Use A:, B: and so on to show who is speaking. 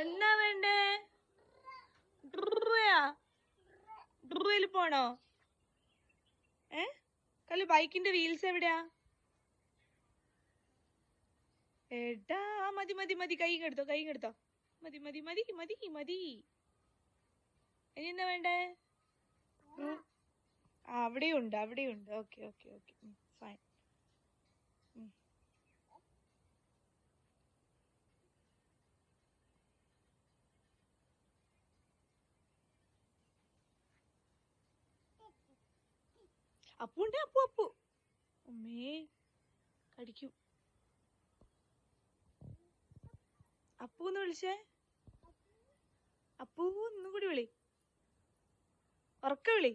A: എന്നാ വേണ്ടേ? ഡ്രൂയാ? ഡ്രൂയിൽ പോണോ? കല്ലു ബൈക്കിന്റെ വീൽസ് എവിടെയാ? ഏട്ടാ മതി മതി മതി, കൈ കെടുത്തോ. മതി മതി മതി മതി മതി. ഇനി എന്താ വേണ്ടേ? അവിടെയുണ്ട്. Okay okay okay, fine. അപ്പുണ്ട്, അപ്പു. അമ്മേ കടിക്കും. അപ്പൂന്ന് വിളിച്ചേ. അപ്പൂ ഒന്നും കൂടി വിളി, ഉറക്കെ വിളി.